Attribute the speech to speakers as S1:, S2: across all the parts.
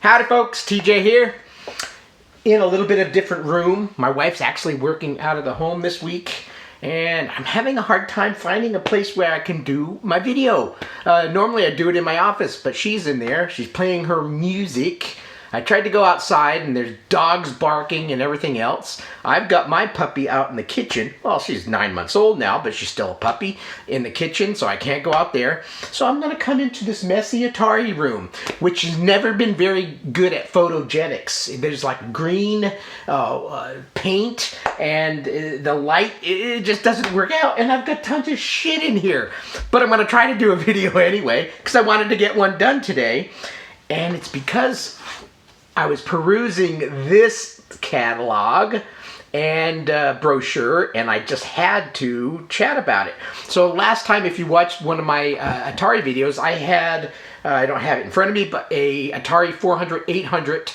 S1: Howdy folks, TJ here. In a little bit of different room. My wife's actually working out of the home this week, and I'm having a hard time finding a place where I can do my video. Normally I do it in my office, but she's in there. She's playing her music. I tried to go outside and there's dogs barking and everything else. I've got my puppy out in the kitchen. Well, she's 9 months old now, but she's still a puppy in the kitchen, so I can't go out there. So I'm going to come into this messy Atari room, which has never been very good at photogenics. There's like green paint, and the light, it just doesn't work out, and I've got tons of shit in here. But I'm going to try to do a video anyway, because I wanted to get one done today, and it's because I was perusing this catalog and brochure, and I just had to chat about it. So last time, if you watched one of my Atari videos, I had, I don't have it in front of me, but a Atari 1400XL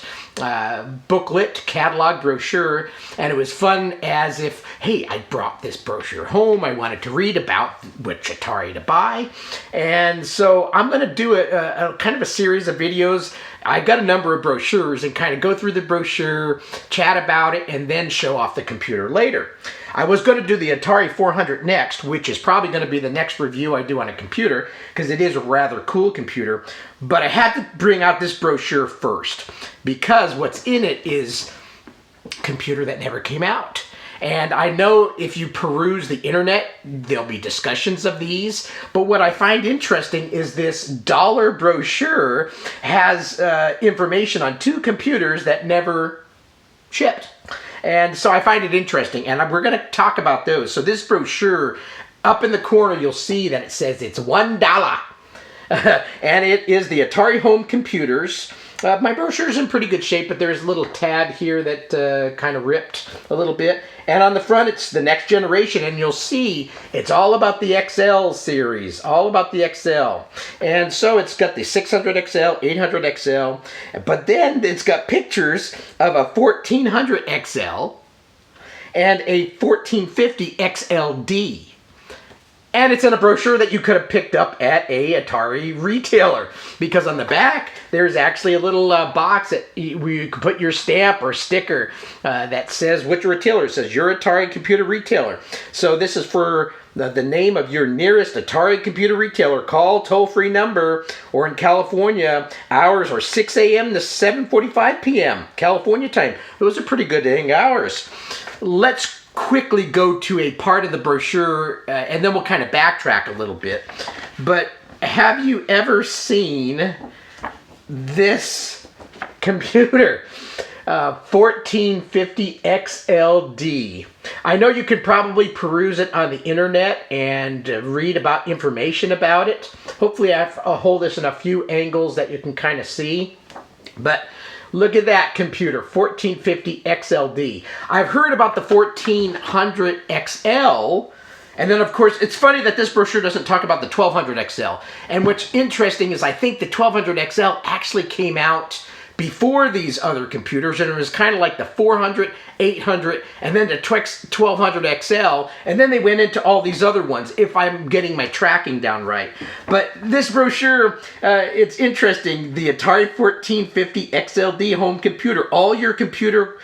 S1: booklet, catalog, brochure, and it was fun as if, hey, I brought this brochure home, I wanted to read about which Atari to buy, and so I'm going to do a kind of a series of videos. I got a number of brochures and kind of go through the brochure, chat about it, and then show off the computer later. I was going to do the Atari 400 next, which is probably going to be the next review I do on a computer, because it is a rather cool computer, but I had to bring out this brochure first, because what's in it is a computer that never came out. And I know if you peruse the internet, there'll be discussions of these. But what I find interesting is this dollar brochure has information on two computers that never shipped. And so I find it interesting, and we're going to talk about those. So this brochure, up in the corner, you'll see that it says it's $1. And it is the Atari home computers. My brochure's in pretty good shape, but there's a little tab here that kind of ripped a little bit. And on the front, it's the next generation, and you'll see it's all about the XL series, all about the XL. And so it's got the 600XL, 800XL, but then it's got pictures of a 1400XL and a 1450XLD. And it's in a brochure that you could have picked up at a Atari retailer, because on the back there's actually a little box that you can put your stamp or sticker that says which retailer. It says your Atari computer retailer. So this is for the name of your nearest Atari computer retailer. Call toll-free number, or in California, hours are 6 a.m. to 7:45 p.m. California time. Those are pretty good dang hours. Let's quickly go to a part of the brochure, and then we'll kind of backtrack a little bit. But have you ever seen this computer? 1450XLD. I know you could probably peruse it on the internet and read about information about it. Hopefully I'll hold this in a few angles that you can kind of see. But look at that computer, 1450XLD. I've heard about the 1400XL, and then of course, it's funny that this brochure doesn't talk about the 1200XL. And what's interesting is I think the 1200XL actually came out before these other computers, and it was kind of like the 400, 800, and then the 1200XL, and then they went into all these other ones, if I'm getting my tracking down right. But this brochure, it's interesting. The Atari 1450XLD home computer, all your computer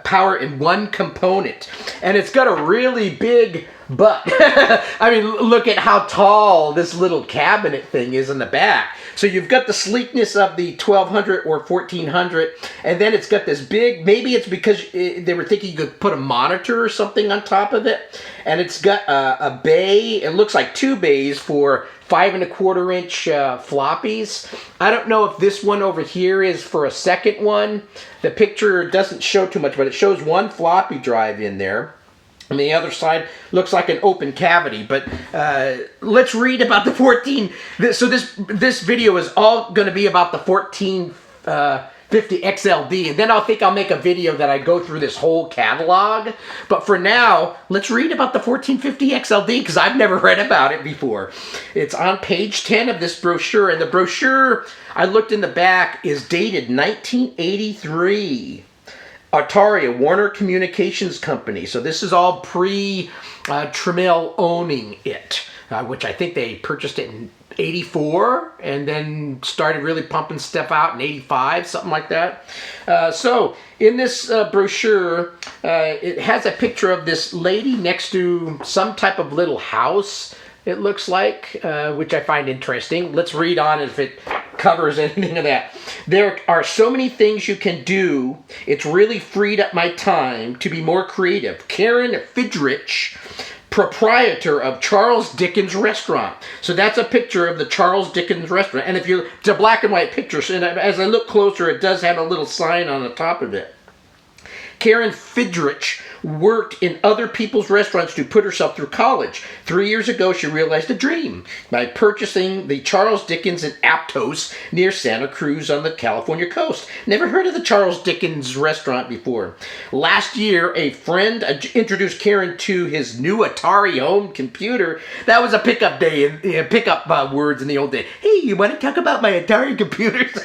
S1: power in one component, and it's got a really big butt. I mean, look at how tall this little cabinet thing is in the back. So you've got the sleekness of the 1200 or 1400, and then it's got this big, maybe it's because they were thinking you could put a monitor or something on top of it, and it's got a bay. It looks like two bays for 5 1/4 inch floppies. I don't know if this one over here is for a second one. The picture doesn't show too much, but it shows one floppy drive in there. On the other side looks like an open cavity. But let's read about the 14. So this video is all going to be about the 1450XLD, and then I'll make a video that I go through this whole catalog. But for now, let's read about the 1450XLD, because I've never read about it before. It's on page 10 of this brochure, and the brochure, I looked in the back, is dated 1983. Atari, a Warner Communications company. So this is all pre-Trammell owning it, which I think they purchased it in '84, and then started really pumping stuff out in '85, something like that. So in this brochure, it has a picture of this lady next to some type of little house, it looks like, which I find interesting. Let's read on if it covers anything of that. There are so many things you can do. It's really freed up my time to be more creative. Karen Fidrich, proprietor of Charles Dickens Restaurant. So that's a picture of the Charles Dickens Restaurant. And it's a black and white picture. So as I look closer, it does have a little sign on the top of it. Karen Fidrich worked in other people's restaurants to put herself through college. 3 years ago, she realized a dream by purchasing the Charles Dickens in Aptos near Santa Cruz on the California coast. Never heard of the Charles Dickens restaurant before. Last year, a friend introduced Karen to his new Atari home computer. That was a pickup day, pickup words in the old day. Hey, you want to talk about my Atari computers?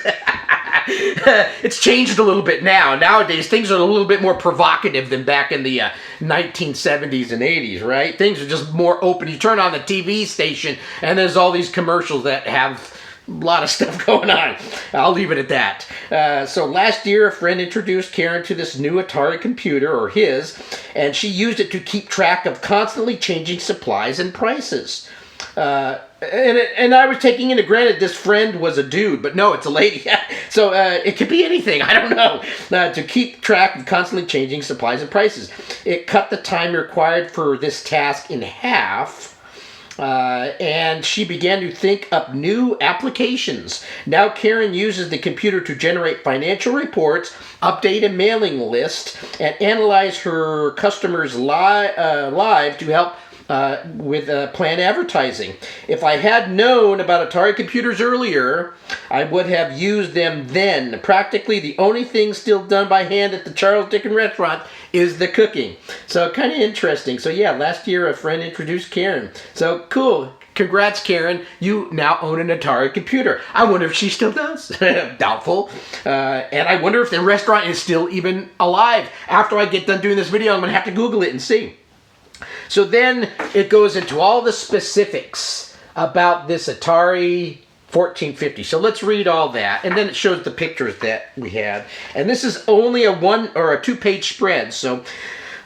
S1: It's changed a little bit now. Nowadays, things are a little bit more provocative than back in the 1970s and 80s, right? Things are just more open. You turn on the TV station, and there's all these commercials that have a lot of stuff going on. I'll leave it at that. So last year, a friend introduced Karen to this new Atari computer, or his, and she used it to keep track of constantly changing supplies and prices. And I was taking into granted this friend was a dude, but no, it's a lady. So it could be anything. I don't know. To keep track of constantly changing supplies and prices. It cut the time required for this task in half. And she began to think up new applications. Now Karen uses the computer to generate financial reports, update a mailing list, and analyze her customers' live to help with planned advertising. If I had known about Atari computers earlier, I would have used them then. Practically the only thing still done by hand at the Charles Dickens restaurant is the cooking. So kind of interesting. So yeah, last year a friend introduced Karen. So cool. Congrats, Karen. You now own an Atari computer. I wonder if she still does. Doubtful. And I wonder if the restaurant is still even alive. After I get done doing this video, I'm going to have to Google it and see. So then it goes into all the specifics about this Atari 1450. So let's read all that. And then it shows the pictures that we had. And this is only a 1 or a 2-page spread. So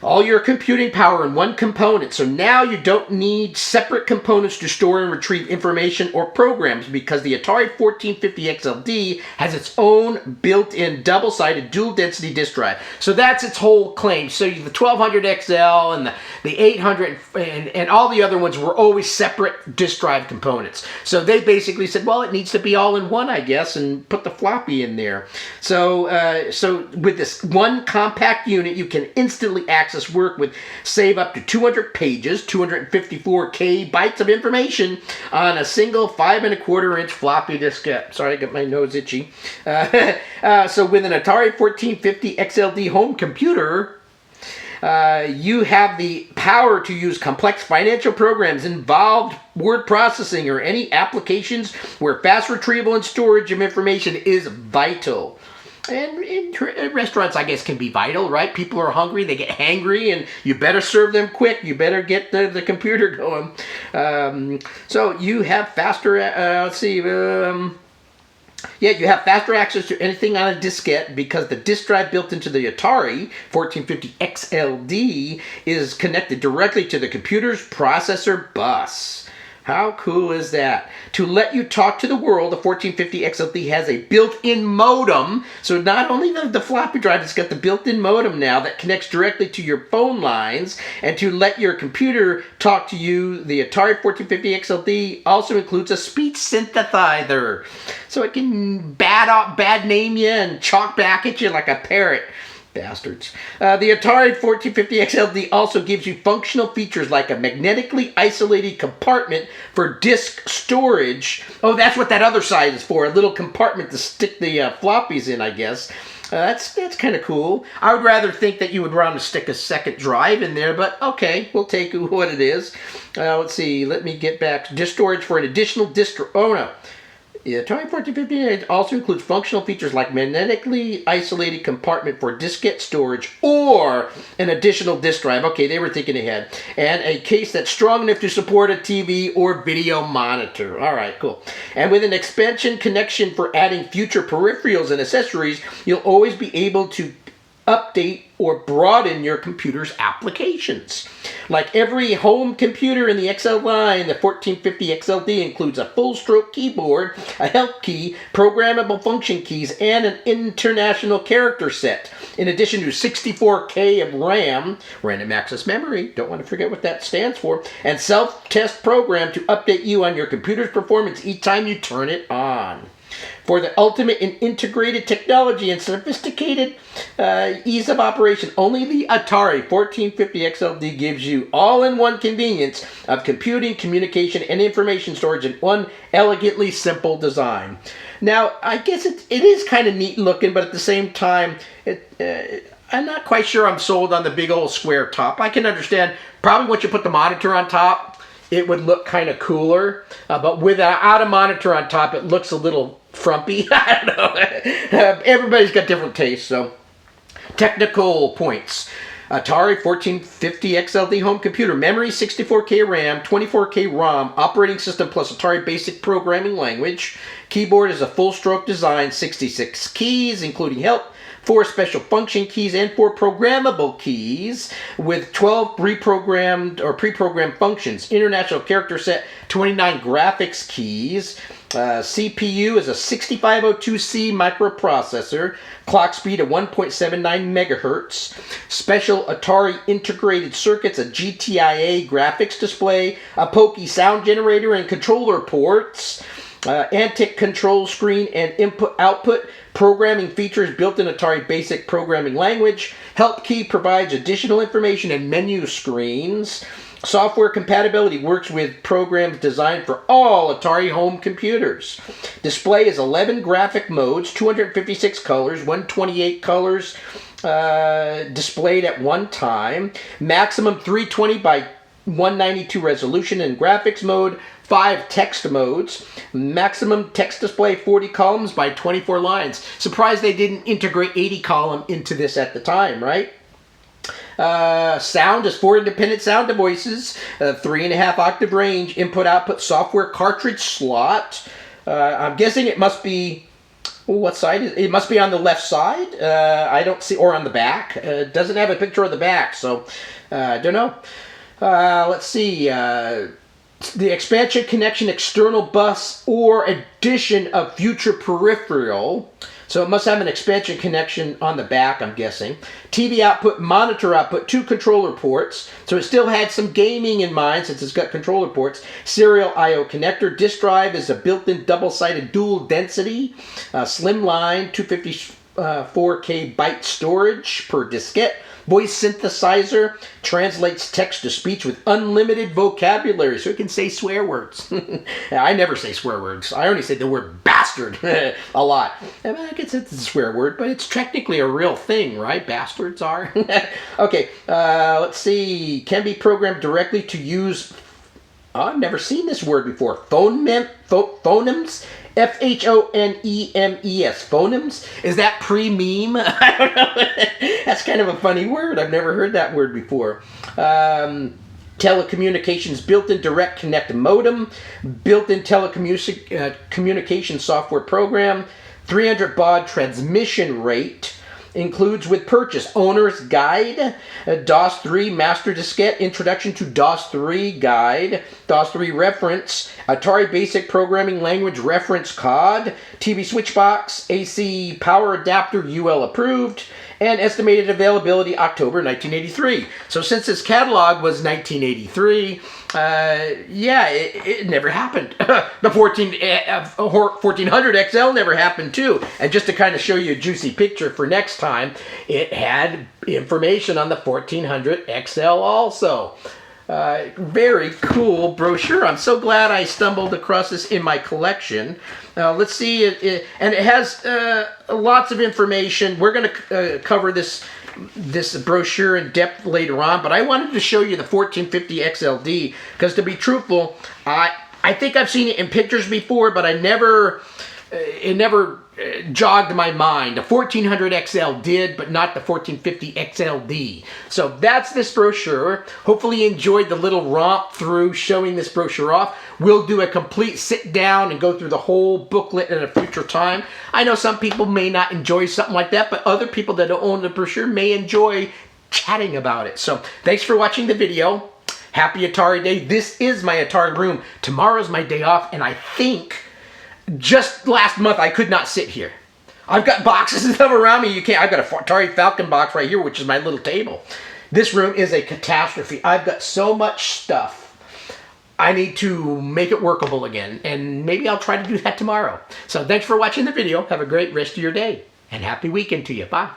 S1: all your computing power in one component. So now you don't need separate components to store and retrieve information or programs, because the Atari 1450XLD has its own built-in double-sided dual-density disk drive. So that's its whole claim. So the 1200XL and the 800 and all the other ones were always separate disk drive components. So they basically said, well, it needs to be all in one, I guess, and put the floppy in there. So with this one compact unit, you can instantly access work with save up to 200 pages, 254 bytes of information on a single 5 1/4-inch floppy diskette. Sorry, I got my nose itchy. So with an Atari 1450XLD home computer, you have the power to use complex financial programs, involved word processing, or any applications where fast retrieval and storage of information is vital. And in restaurants, I guess, can be vital, right? People are hungry, they get hangry, and you better serve them quick. You better get the computer going. So you have faster, you have faster access to anything on a diskette, because the disk drive built into the Atari 1450XLD is connected directly to the computer's processor bus. How cool is that? To let you talk to the world, the 1450XLD has a built-in modem. So not only the floppy drive, it's got the built-in modem now that connects directly to your phone lines. And to let your computer talk to you, the Atari 1450XLD also includes a speech synthesizer. So it can bad name you and talk back at you like a parrot. Bastards. The Atari 1450XLD also gives you functional features like a magnetically isolated compartment for disk storage. Oh, that's what that other side is for, a little compartment to stick the floppies in, I guess. That's kind of cool. I would rather think that you would want to stick a second drive in there, but okay, we'll take what it is. Let's see, let me get back to disk storage for an additional disk. Oh no. The Atari 1450 also includes functional features like magnetically isolated compartment for diskette storage or an additional disk drive. Okay, they were thinking ahead. And a case that's strong enough to support a TV or video monitor. All right, cool. And with an expansion connection for adding future peripherals and accessories, you'll always be able to update or broaden your computer's applications. Like every home computer in the XL line, the 1450XLD includes a full-stroke keyboard, a help key, programmable function keys, and an international character set. In addition to 64K of RAM, random access memory, don't want to forget what that stands for, and self-test program to update you on your computer's performance each time you turn it on. For the ultimate in integrated technology and sophisticated ease of operation, only the Atari 1450XLD gives you all-in-one convenience of computing, communication, and information storage in one elegantly simple design. Now, I guess it is kind of neat looking, but at the same time, I'm not quite sure I'm sold on the big old square top. I can understand probably once you put the monitor on top, it would look kind of cooler, but without a monitor on top, it looks a little frumpy. I don't know. Everybody's got different tastes, so. Technical points. Atari 1450XLD home computer. Memory 64K RAM, 24K ROM, operating system plus Atari basic programming language. Keyboard is a full-stroke design, 66 keys, including help, 4 special function keys, and 4 programmable keys with 12 reprogrammed or pre-programmed functions. International character set, 29 graphics keys. CPU is a 6502C microprocessor. Clock speed of 1.79 megahertz. Special Atari integrated circuits, a GTIA graphics display, a Pokey sound generator, and controller ports. Antic control screen and input-output programming features built in Atari Basic Programming Language. Help key provides additional information and menu screens. Software compatibility works with programs designed for all Atari home computers. Display is 11 graphic modes, 256 colors, 128 colors displayed at one time. Maximum 320 by 192 resolution in graphics mode. 5 text modes. Maximum text display 40 columns by 24 lines. Surprised they didn't integrate 80 column into this at the time, right? Sound is 4 independent sound voices, 3.5 octave range, input-output software cartridge slot. I'm guessing it must be, what side is it? It must be on the left side. I don't see, or on the back. It doesn't have a picture of the back, so I don't know. Let's see. The expansion connection external bus or addition of future peripheral. So it must have an expansion connection on the back, I'm guessing. TV output, monitor output, 2 controller ports. So it still had some gaming in mind since it's got controller ports. Serial I/O connector. Disk drive is a built-in double-sided dual density. Slimline, 254K byte storage per diskette. Voice synthesizer translates text to speech with unlimited vocabulary, so it can say swear words. I never say swear words. I only say the word bastard a lot. I mean, I guess it's a swear word, but it's technically a real thing, right? Bastards are. Okay, let's see. Can be programmed directly to use... I've never seen this word before. Phonemes? Phonemes. Phonemes? Is that pre-meme? I don't know. That's kind of a funny word. I've never heard that word before. Telecommunications built-in direct connect modem. Built-in telecommunication software program. 300 baud transmission rate. Includes with purchase owner's guide, DOS 3 master diskette, introduction to DOS 3 guide, DOS 3 reference, Atari basic programming language reference cod, TV switch box, AC power adapter UL approved, and estimated availability October 1983. So since this catalog was 1983, it never happened. The 1400XL never happened too. And just to kind of show you a juicy picture for next time, it had information on the 1400XL also. Very cool brochure. I'm so glad I stumbled across this in my collection. Let's see, and it has lots of information. We're going to cover this brochure in depth later on, but I wanted to show you the 1450XLD because, to be truthful, I I think I've seen it in pictures before, but it never jogged my mind. The 1400XL did, but not the 1450XLD. So that's this brochure. Hopefully you enjoyed the little romp through showing this brochure off. We'll do a complete sit down and go through the whole booklet at a future time. I know some people may not enjoy something like that, but other people that don't own the brochure may enjoy chatting about it. So thanks for watching the video. Happy Atari Day. This is my Atari room. Tomorrow's my day off, and I think just last month I could not sit here. I've got boxes and stuff around me. You can't. I've got a Atari Falcon box right here, which is my little table. This room is a catastrophe. I've got so much stuff. I need to make it workable again, and maybe I'll try to do that tomorrow. So thanks for watching the video. Have a great rest of your day, and happy weekend to you. Bye.